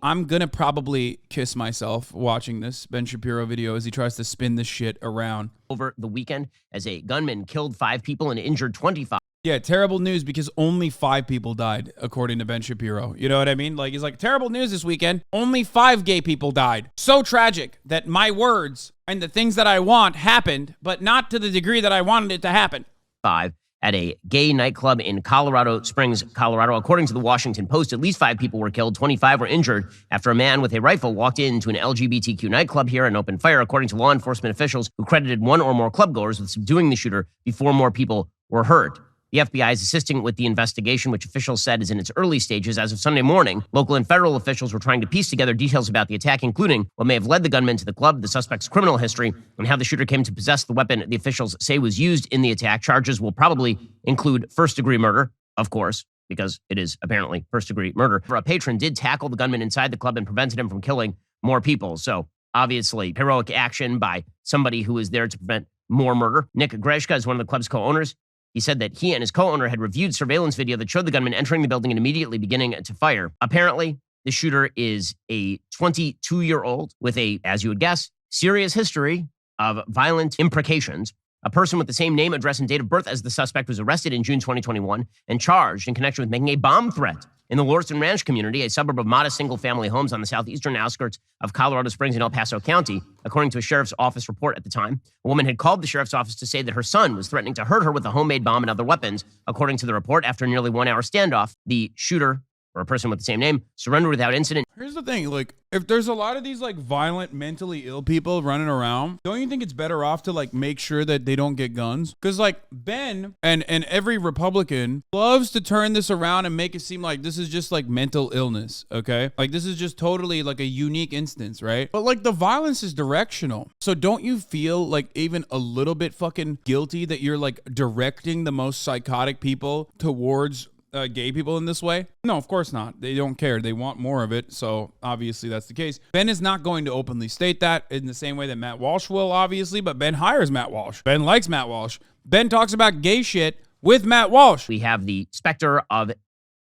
I'm going to probably kiss myself watching this Ben Shapiro video as he tries to spin this shit around. Over the weekend, as a gunman killed 5 people and injured 25. Yeah, terrible news because only 5 people died, according to Ben Shapiro. You know what I mean? Like, he's like, terrible news this weekend. Only 5 gay people died. So tragic that my words and the things that I want happened, but not to the degree that I wanted it to happen. 5 at a gay nightclub in Colorado Springs, Colorado. According to the Washington Post, at least 5 people were killed, 25 were injured after a man with a rifle walked into an LGBTQ nightclub here and opened fire, according to law enforcement officials who credited 1 or more clubgoers with subduing the shooter before more people were hurt. The FBI is assisting with the investigation, which officials said is in its early stages. As of Sunday morning, local and federal officials were trying to piece together details about the attack, including what may have led the gunman to the club, the suspect's criminal history, and how the shooter came to possess the weapon the officials say was used in the attack. Charges will probably include first-degree murder, of course, because it is apparently first-degree murder. A patron did tackle the gunman inside the club and prevented him from killing more people. So, obviously, heroic action by somebody who is there to prevent more murder. Nick Greshka is one of the club's co-owners. He said that he and his co-owner had reviewed surveillance video that showed the gunman entering the building and immediately beginning to fire. Apparently, the shooter is a 22-year-old with a, as you would guess, serious history of violent imprecations. A person with the same name, address, and date of birth as the suspect was arrested in June 2021 and charged in connection with making a bomb threat in the Lauriston Ranch community, a suburb of modest single-family homes on the southeastern outskirts of Colorado Springs in El Paso County. According to a sheriff's office report at the time, a woman had called the sheriff's office to say that her son was threatening to hurt her with a homemade bomb and other weapons. According to the report, after a nearly 1-hour standoff, the shooter, or a person with the same name, surrendered without incident. Here's the thing, like, if there's a lot of these, like, violent, mentally ill people running around, don't you think it's better off to, like, make sure that they don't get guns? Because, like, Ben and every Republican loves to turn this around and make it seem like this is just, like, mental illness, okay? Like, this is just totally, like, a unique instance, right? But, like, the violence is directional. So don't you feel, like, even a little bit fucking guilty that you're, like, directing the most psychotic people towards gay people in this way? No, of course not. They don't care. They want more of it. So obviously that's the case. Ben is not going to openly state that in the same way that Matt Walsh will, obviously, but Ben hires Matt Walsh. Ben likes Matt Walsh. Ben talks about gay shit with Matt Walsh. We have the specter of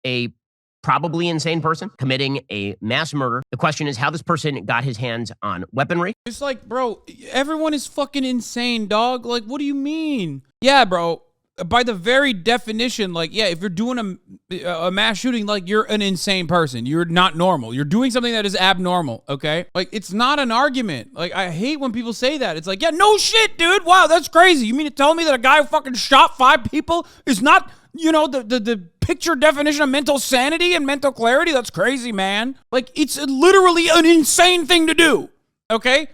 a probably insane person committing a mass murder. The question is how this person got his hands on weaponry. It's like, bro, everyone is fucking insane, dog. Like, what do you mean? Yeah, bro. By the very definition, like, yeah, if you're doing a mass shooting, like, you're an insane person. You're not normal. You're doing something that is abnormal, okay? Like, it's not an argument. Like, I hate when people say that. It's like, yeah, no shit, dude. Wow, that's crazy. You mean to tell me that a guy who fucking shot 5 people is not, you know, the picture definition of mental sanity and mental clarity? That's crazy, man. Like, it's literally an insane thing to do, okay?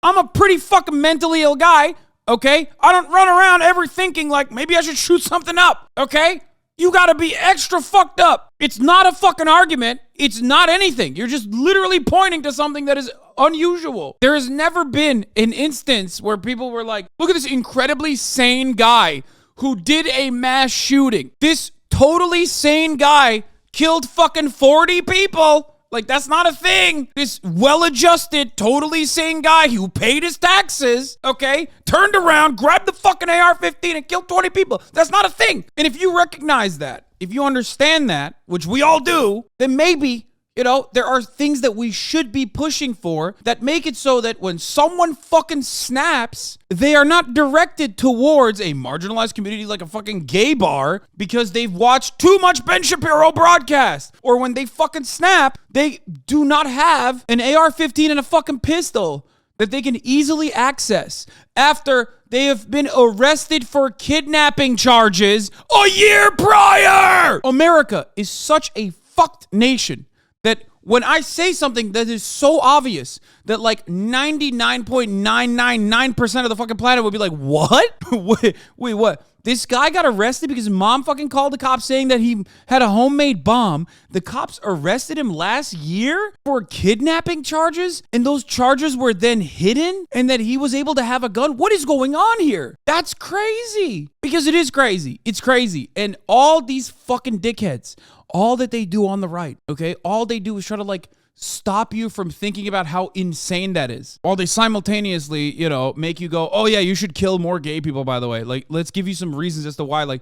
I'm a pretty fucking mentally ill guy. Okay? I don't run around ever thinking like maybe I should shoot something up. Okay? You gotta be extra fucked up. It's not a fucking argument. It's not anything. You're just literally pointing to something that is unusual. There has never been an instance where people were like, look at this incredibly sane guy who did a mass shooting. This totally sane guy killed fucking 40 people. Like, that's not a thing. This well-adjusted, totally sane guy who paid his taxes, okay, turned around, grabbed the fucking AR-15 and killed 20 people. That's not a thing. And if you recognize that, if you understand that, which we all do, then maybe, you know, there are things that we should be pushing for that make it so that when someone fucking snaps, they are not directed towards a marginalized community like a fucking gay bar because they've watched too much Ben Shapiro broadcast. Or when they fucking snap, they do not have an AR-15 and a fucking pistol that they can easily access after they have been arrested for kidnapping charges a year prior. America is such a fucked nation that when I say something that is so obvious that like 99.999% of the fucking planet would be like, what? Wait, what? This guy got arrested because his mom fucking called the cops saying that he had a homemade bomb. The cops arrested him last year for kidnapping charges, and those charges were then hidden, and that he was able to have a gun. What is going on here? That's crazy. Because it is crazy. It's crazy. And all these fucking dickheads, all that they do on the right, okay? All they do is try to like stop you from thinking about how insane that is. While they simultaneously, make you go, oh yeah, you should kill more gay people, by the way. Like, let's give you some reasons as to why, like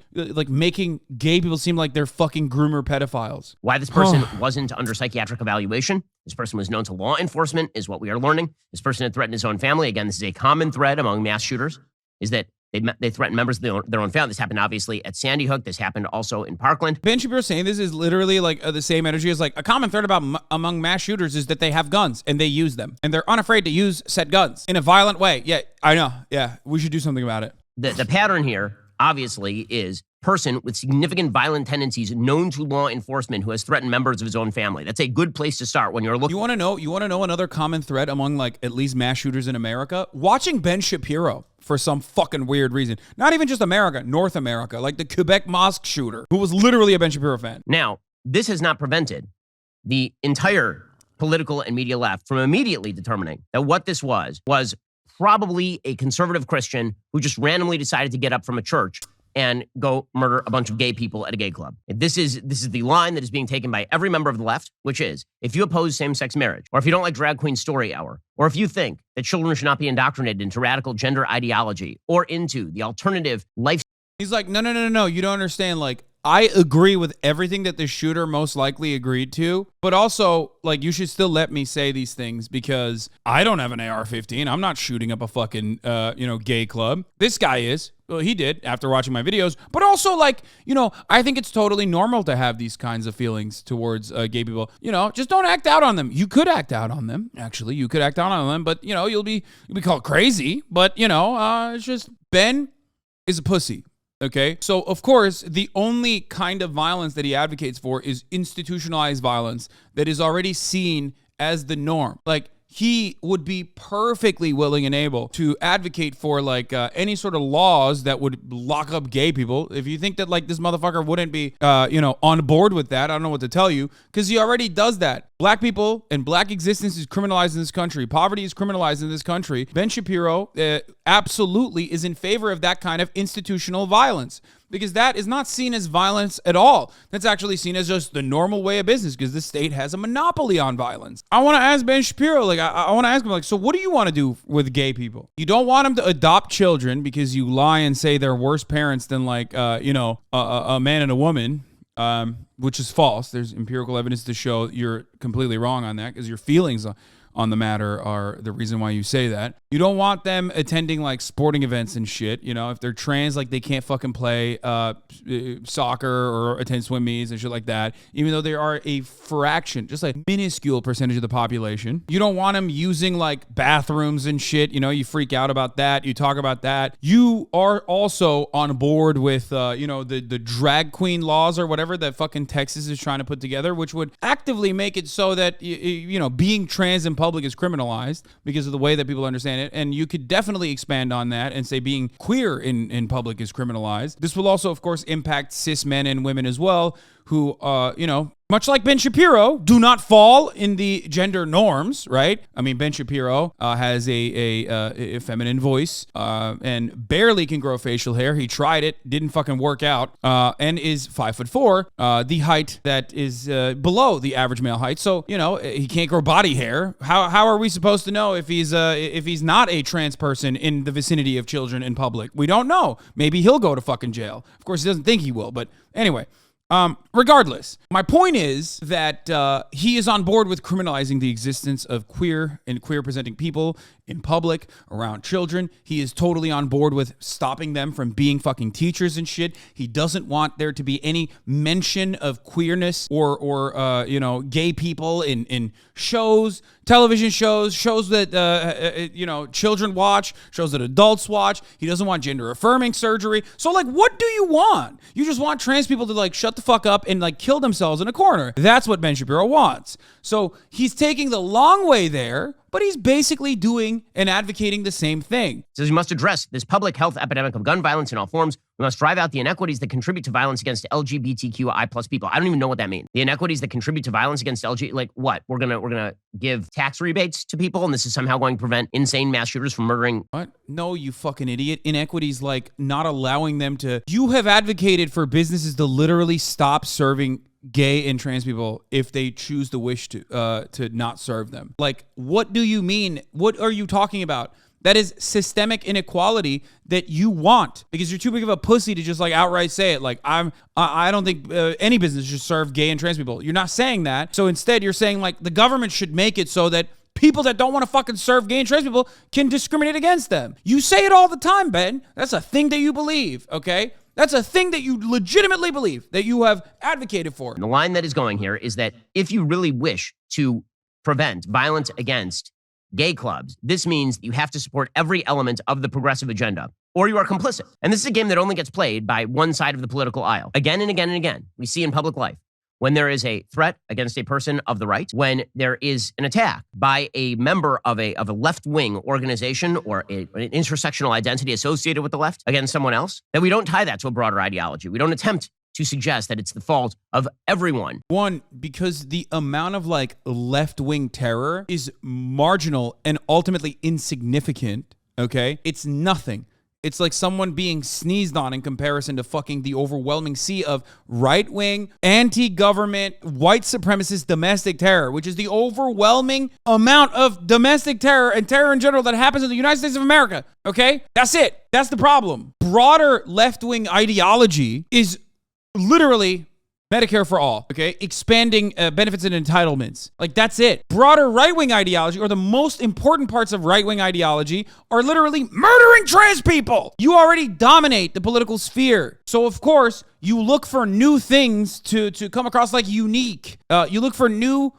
making gay people seem like they're fucking groomer pedophiles. Why this person wasn't under psychiatric evaluation. This person was known to law enforcement, is what we are learning. This person had threatened his own family. Again, this is a common thread among mass shooters, is that they threaten members of their own family. This happened obviously at Sandy Hook. This happened also in Parkland. Ben Shapiro saying this is literally like the same energy as like a common thread among mass shooters is that they have guns and they use them and they're unafraid to use said guns in a violent way. Yeah, I know. Yeah, we should do something about it. The pattern here obviously is person with significant violent tendencies known to law enforcement who has threatened members of his own family. That's a good place to start when you're looking. You want to know another common thread among like at least mass shooters in America? Watching Ben Shapiro for some fucking weird reason. Not even just America, North America, like the Quebec mosque shooter who was literally a Ben Shapiro fan. Now, this has not prevented the entire political and media left from immediately determining that what this was probably a conservative Christian who just randomly decided to get up from a church and go murder a bunch of gay people at a gay club. This is the line that is being taken by every member of the left, which is, if you oppose same-sex marriage, or if you don't like Drag Queen Story Hour, or if you think that children should not be indoctrinated into radical gender ideology or into the alternative life. He's like, no, you don't understand. Like, I agree with everything that the shooter most likely agreed to, but also, like, you should still let me say these things because I don't have an AR-15. I'm not shooting up a fucking, gay club. This guy is. Well, he did after watching my videos, but also, like, I think it's totally normal to have these kinds of feelings towards gay people. Just don't act out on them. You could act out on them, actually. You could act out on them, but, you'll be called crazy. But, it's just Ben is a pussy. Okay, so of course, the only kind of violence that he advocates for is institutionalized violence that is already seen as the norm. Like, he would be perfectly willing and able to advocate for like any sort of laws that would lock up gay people. If you think that like this motherfucker wouldn't be, on board with that, I don't know what to tell you, because he already does that. Black people and black existence is criminalized in this country. Poverty is criminalized in this country. Ben Shapiro absolutely is in favor of that kind of institutional violence, because that is not seen as violence at all. That's actually seen as just the normal way of business, because the state has a monopoly on violence. I want to ask Ben Shapiro, like, I want to ask him, like, so what do you want to do with gay people? You don't want them to adopt children because you lie and say they're worse parents than, like, a man and a woman, which is false. There's empirical evidence to show you're completely wrong on that, because your feelings on the matter are the reason why you say that. You don't want them attending like sporting events and shit. If they're trans, like they can't fucking play soccer or attend swim meets and shit like that, even though they are a fraction, just like minuscule percentage of the population. You don't want them using like bathrooms and shit. You freak out about that. You talk about that. You are also on board with, the drag queen laws or whatever that fucking Texas is trying to put together, which would actively make it so that, being trans in public is criminalized because of the way that people understand it. And you could definitely expand on that and say being queer in public is criminalized. This will also, of course, impact cis men and women as well, who, much like Ben Shapiro, do not fall in the gender norms, right? I mean, Ben Shapiro has a feminine voice and barely can grow facial hair. He tried it, didn't fucking work out, and is 5'4", the height that is below the average male height. So, he can't grow body hair. How are we supposed to know if he's not a trans person in the vicinity of children in public? We don't know. Maybe he'll go to fucking jail. Of course, he doesn't think he will, but anyway. Regardless, my point is that he is on board with criminalizing the existence of queer and queer presenting people in public around children. He is totally on board with stopping them from being fucking teachers and shit. He doesn't want there to be any mention of queerness or gay people in shows, television shows that children watch, shows that adults watch. He doesn't want gender affirming surgery. So like, what do you want? You just want trans people to like shut the fuck up and like kill themselves in a corner. That's what Ben Shapiro wants. So he's taking the long way there, but he's basically doing and advocating the same thing. Says we must address this public health epidemic of gun violence in all forms. We must drive out the inequities that contribute to violence against LGBTQI plus people. I don't even know what that means. The inequities that contribute to violence against like what? We're gonna give tax rebates to people, and this is somehow going to prevent insane mass shooters from murdering. What? No, you fucking idiot. Inequities like not allowing them to. You have advocated for businesses to literally stop serving gay and trans people if they choose to wish to not serve them. Like, what do you mean? What are you talking about? That is systemic inequality that you want because you're too big of a pussy to just like outright say it. Like I don't think any business should serve gay and trans people. You're not saying that. So instead you're saying like the government should make it so that people that don't want to fucking serve gay and trans people can discriminate against them. You say it all the time, Ben. That's a thing that you believe, okay? That's a thing that you legitimately believe, that you have advocated for. And the line that is going here is that if you really wish to prevent violence against gay clubs, this means you have to support every element of the progressive agenda, or you are complicit. And this is a game that only gets played by one side of the political aisle. Again and again and again, we see in public life, when there is a threat against a person of the right, when there is an attack by a member of a left-wing organization or an intersectional identity associated with the left against someone else, that we don't tie that to a broader ideology. We don't attempt to suggest that it's the fault of everyone. One, because the amount of like left-wing terror is marginal and ultimately insignificant, okay? It's nothing. It's like someone being sneezed on in comparison to fucking the overwhelming sea of right-wing, anti-government, white supremacist domestic terror, which is the overwhelming amount of domestic terror and terror in general that happens in the United States of America, okay? That's it. That's the problem. Broader left-wing ideology is literally Medicare for all, okay? Expanding benefits and entitlements. Like, that's it. Broader right-wing ideology, or the most important parts of right-wing ideology, are literally murdering trans people. You already dominate the political sphere. So, of course, you look for new things to come across like unique. You look for new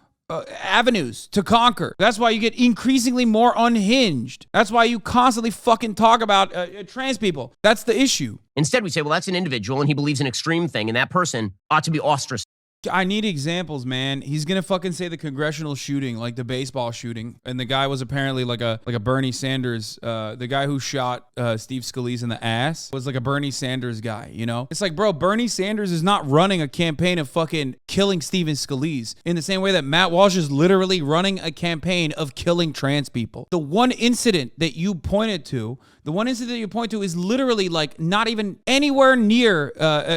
avenues to conquer. That's why you get increasingly more unhinged. That's why you constantly fucking talk about trans people. That's the issue. Instead, we say, well, that's an individual and he believes an extreme thing, and that person ought to be ostracized. I need examples, man. He's gonna fucking say the congressional shooting, like the baseball shooting, and the guy was apparently like a Bernie Sanders. The guy who shot Steve Scalise in the ass was like a Bernie Sanders guy. You know, it's like, bro, Bernie Sanders is not running a campaign of fucking killing Steven Scalise in the same way that Matt Walsh is literally running a campaign of killing trans people. The one incident that you pointed to. The one incident that you point to is literally like not even anywhere near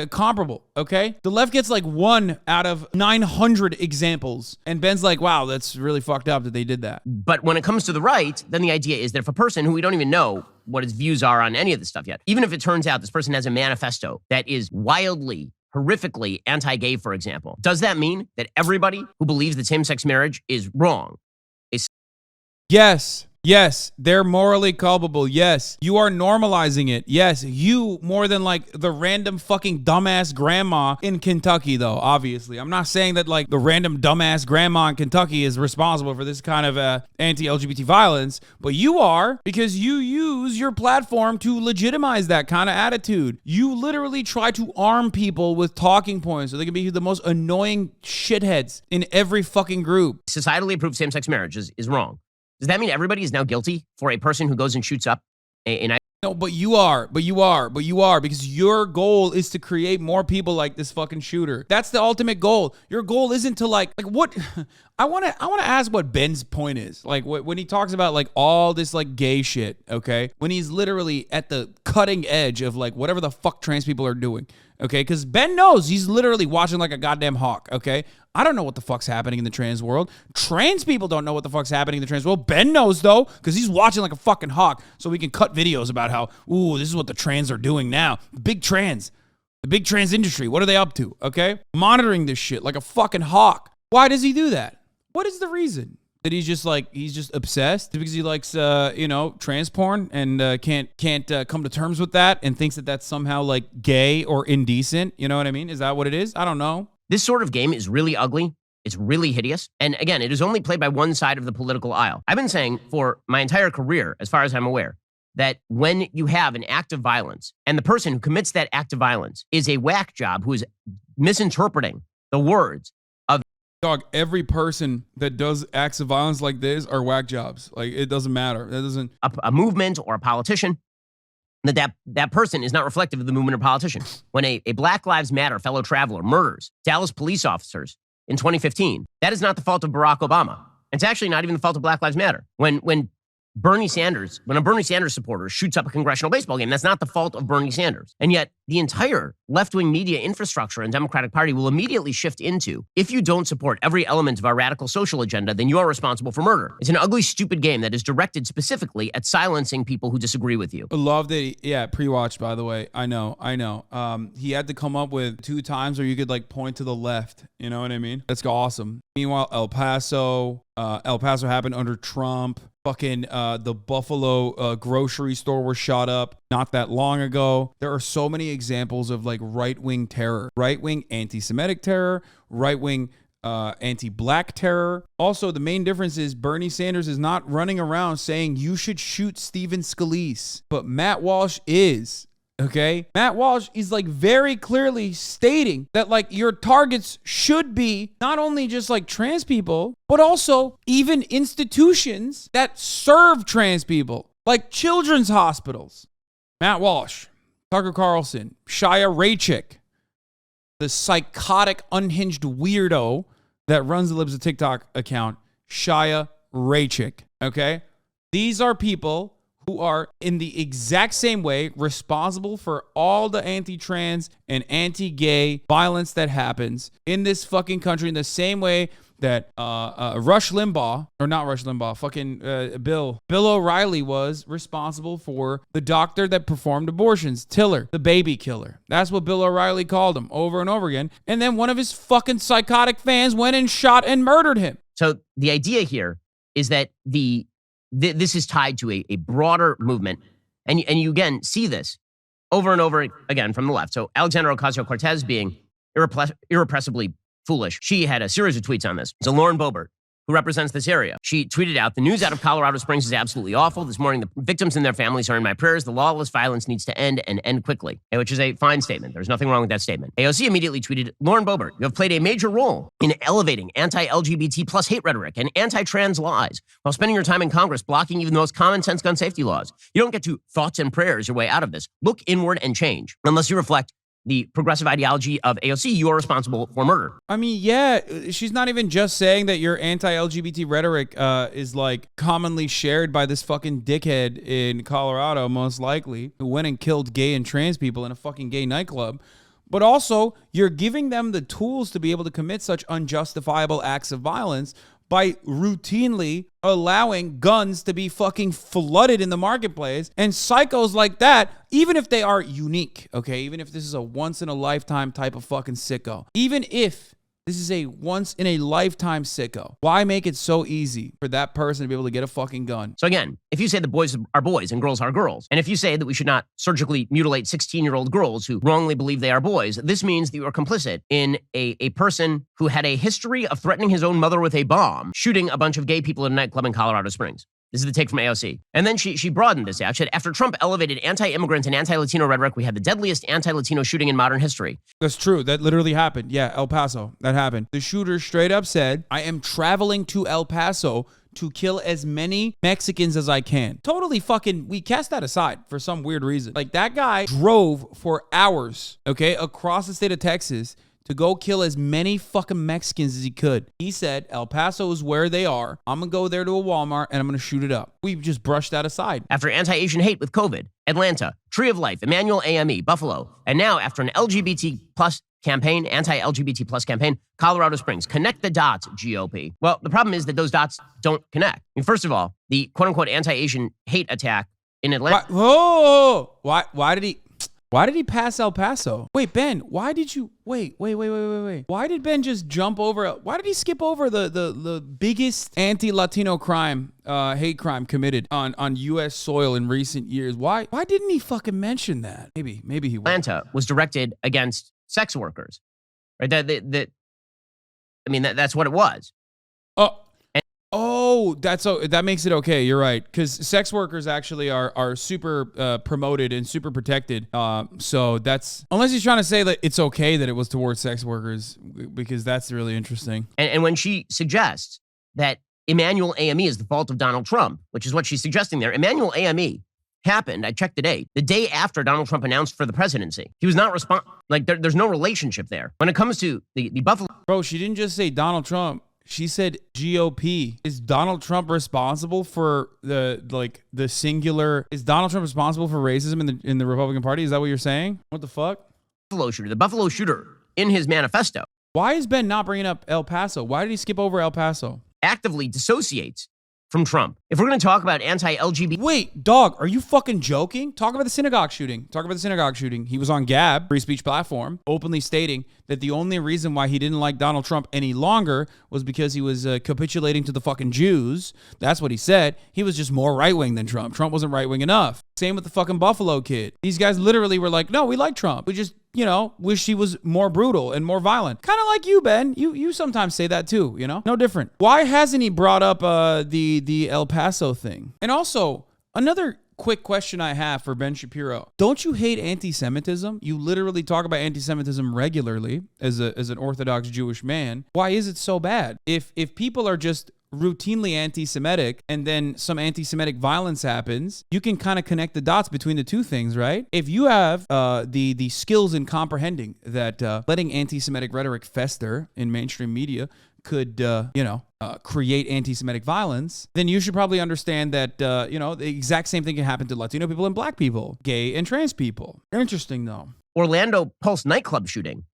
comparable, okay? The left gets like 1 out of 900 examples. And Ben's like, wow, that's really fucked up that they did that. But when it comes to the right, then the idea is that if a person who we don't even know what his views are on any of this stuff yet, even if it turns out this person has a manifesto that is wildly, horrifically anti-gay, for example, does that mean that everybody who believes that same-sex marriage is wrong? Yes, they're morally culpable. Yes, you are normalizing it. Yes, you more than like the random fucking dumbass grandma in Kentucky, though, obviously. I'm not saying that like the random dumbass grandma in Kentucky is responsible for this kind of anti-LGBT violence, but you are, because you use your platform to legitimize that kind of attitude. You literally try to arm people with talking points so they can be the most annoying shitheads in every fucking group. Societally approved same-sex marriage is wrong. Does that mean everybody is now guilty for a person who goes and shoots up No, but you are, because your goal is to create more people like this fucking shooter. That's the ultimate goal. Your goal isn't to like what I want to ask what Ben's point is. Like when he talks about like all this like gay shit, okay? When he's literally at the cutting edge of like whatever the fuck trans people are doing, okay? Because Ben knows he's literally watching like a goddamn hawk, okay? I don't know what the fuck's happening in the trans world. Trans people don't know what the fuck's happening in the trans world. Ben knows, though, because he's watching like a fucking hawk, so we can cut videos about how, ooh, this is what the trans are doing now. The big trans industry, what are they up to, okay? Monitoring this shit like a fucking hawk. Why does he do that? What is the reason? That he's just obsessed because he likes, trans porn and can't come to terms with that and thinks that that's somehow like gay or indecent. You know what I mean? Is that what it is? I don't know. This sort of game is really ugly. It's really hideous. And again, it is only played by one side of the political aisle. I've been saying for my entire career, as far as I'm aware, that when you have an act of violence and the person who commits that act of violence is a whack job who is misinterpreting the words of... Dog, every person that does acts of violence like this are whack jobs. Like, it doesn't matter. That doesn't... A movement or a politician, that person is not reflective of the movement or politician. When a Black Lives Matter fellow traveler murders Dallas police officers in 2015, that is not the fault of Barack Obama. It's actually not even the fault of Black Lives Matter. When Bernie Sanders, when a Bernie Sanders supporter shoots up a congressional baseball game, that's not the fault of Bernie Sanders. And yet the entire left-wing media infrastructure and Democratic Party will immediately shift into, if you don't support every element of our radical social agenda, then you are responsible for murder. It's an ugly, stupid game that is directed specifically at silencing people who disagree with you. I love that. Yeah, pre-watched, by the way. I know. He had to come up with 2 times where you could like point to the left. You know what I mean? That's awesome. Meanwhile, El Paso happened under Trump. Fucking the Buffalo grocery store was shot up not that long ago. There are so many examples of like right-wing terror, right-wing anti-Semitic terror, right-wing anti-black terror. Also, the main difference is Bernie Sanders is not running around saying you should shoot Stephen Scalise, but Matt Walsh is. Okay, Matt Walsh is like very clearly stating that like your targets should be not only just like trans people, but also even institutions that serve trans people, like children's hospitals. Matt Walsh, Tucker Carlson, Shia Raichik, the psychotic, unhinged weirdo that runs the Libs of TikTok account, Shia Raichik. Okay, these are people who are in the exact same way responsible for all the anti-trans and anti-gay violence that happens in this fucking country, in the same way that Rush Limbaugh, or not Rush Limbaugh, fucking Bill O'Reilly was responsible for the doctor that performed abortions, Tiller, the baby killer. That's what Bill O'Reilly called him over and over again. And then one of his fucking psychotic fans went and shot and murdered him. So the idea here is that this is tied to a broader movement. And you again see this over and over again from the left. So Alexandra Ocasio-Cortez being irrepressibly foolish. She had a series of tweets on this. So Lauren Boebert, who represents this area, she tweeted out, "The news out of Colorado Springs is absolutely awful. This morning, the victims and their families are in my prayers. The lawless violence needs to end and end quickly," which is a fine statement. There's nothing wrong with that statement. AOC immediately tweeted, "Lauren Boebert, you have played a major role in elevating anti-LGBT plus hate rhetoric and anti-trans lies while spending your time in Congress blocking even the most common sense gun safety laws. You don't get to thoughts and prayers your way out of this. Look inward and change. Unless you reflect the progressive ideology of AOC, you are responsible for murder." I mean, yeah, she's not even just saying that your anti-LGBT rhetoric is like commonly shared by this fucking dickhead in Colorado, most likely, who went and killed gay and trans people in a fucking gay nightclub. But also, you're giving them the tools to be able to commit such unjustifiable acts of violence by routinely allowing guns to be fucking flooded in the marketplace. And psychos like that, even if they are unique, okay, even if this is a once-in-a-lifetime type of fucking sicko, even if this is a once-in-a-lifetime sicko, why make it so easy for that person to be able to get a fucking gun? So again, if you say that boys are boys and girls are girls, and if you say that we should not surgically mutilate 16-year-old girls who wrongly believe they are boys, this means that you are complicit in a person who had a history of threatening his own mother with a bomb, shooting a bunch of gay people in a nightclub in Colorado Springs. This is the take from AOC. And then she broadened this out. She said, "After Trump elevated anti-immigrant and anti-Latino rhetoric, we had the deadliest anti-Latino shooting in modern history." That's true. That literally happened. Yeah, El Paso. That happened. The shooter straight up said, "I am traveling to El Paso to kill as many Mexicans as I can." Totally fucking, we cast that aside for some weird reason. Like, that guy drove for hours, okay, across the state of Texas to go kill as many fucking Mexicans as he could. He said, El Paso is where they are. I'm going to go there to a Walmart and I'm going to shoot it up. We just brushed that aside. After anti-Asian hate with COVID, Atlanta, Tree of Life, Emmanuel AME, Buffalo, and now after an LGBT plus campaign, anti-LGBT plus campaign, Colorado Springs. Connect the dots, GOP. Well, the problem is that those dots don't connect. I mean, first of all, the quote-unquote anti-Asian hate attack in Atlanta. Why did he pass El Paso? Wait, Ben, why did you... Wait. Why did Ben just jump over... Why did he skip over the biggest anti-Latino crime, hate crime committed on U.S. soil in recent years? Why didn't he fucking mention that? Maybe he will. Atlanta was directed against sex workers, right? That's what it was. That makes it okay. You're right, because sex workers actually are super promoted and super protected. So that's, unless he's trying to say that it's okay that it was towards sex workers, because that's really interesting. And when she suggests that Emmanuel AME is the fault of Donald Trump, which is what she's suggesting there, Emmanuel AME happened, I checked the day after Donald Trump announced for the presidency. He was not there's no relationship there. When it comes to the Buffalo... Bro, she didn't just say Donald Trump. She said GOP. Is Donald Trump responsible for the singular? Is Donald Trump responsible for racism in the Republican Party? Is that what you're saying? What the fuck? The Buffalo shooter, in his manifesto, why is Ben not bringing up El Paso? Why did he skip over El Paso? actively dissociates from Trump. If we're going to talk about anti-LGBT... Wait, dog, are you fucking joking? Talk about the synagogue shooting. He was on Gab, free speech platform, openly stating that the only reason why he didn't like Donald Trump any longer was because he was capitulating to the fucking Jews. That's what he said. He was just more right-wing than Trump. Trump wasn't right-wing enough. Same with the fucking Buffalo kid. These guys literally were like, no, we like Trump. We just, wish he was more brutal and more violent. Kind of like you, Ben. You sometimes say that too, No different. Why hasn't he brought up the El Paso thing? And also, another quick question I have for Ben Shapiro. Don't you hate anti-Semitism? You literally talk about anti-Semitism regularly as an Orthodox Jewish man. Why is it so bad? If people are just routinely anti-Semitic and then some anti-Semitic violence happens, you can kind of connect the dots between the two things, right? If you have the skills in comprehending that letting anti-Semitic rhetoric fester in mainstream media could, create anti-Semitic violence, then you should probably understand that, the exact same thing can happen to Latino people and black people, gay and trans people. Interesting, though. Orlando Pulse nightclub shooting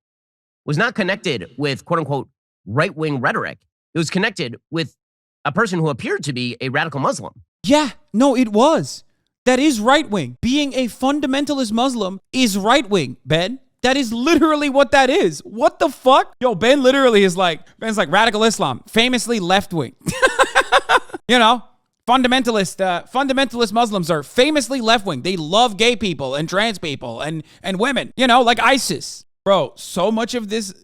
was not connected with quote-unquote right-wing rhetoric. It was connected with a person who appeared to be a radical Muslim. Yeah, no, it was. That is right-wing. Being a fundamentalist Muslim is right-wing, Ben. That is literally what that is. What the fuck? Yo, Ben's like radical Islam, famously left-wing. Fundamentalist Muslims are famously left-wing. They love gay people and trans people and women, like ISIS. Bro, so much of this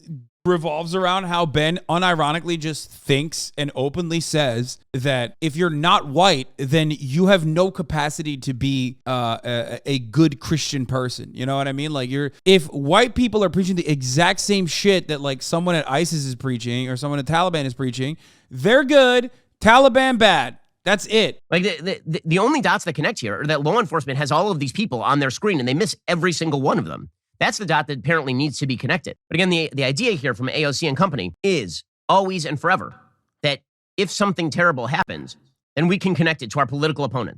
revolves around how Ben unironically just thinks and openly says that if you're not white, then you have no capacity to be a good Christian person. You know what I mean? Like if white people are preaching the exact same shit that like someone at ISIS is preaching or someone at Taliban is preaching, they're good, Taliban bad. That's it. Like the only dots that connect here are that law enforcement has all of these people on their screen and they miss every single one of them. That's the dot that apparently needs to be connected. But again, the idea here from AOC and company is always and forever that if something terrible happens, then we can connect it to our political opponents.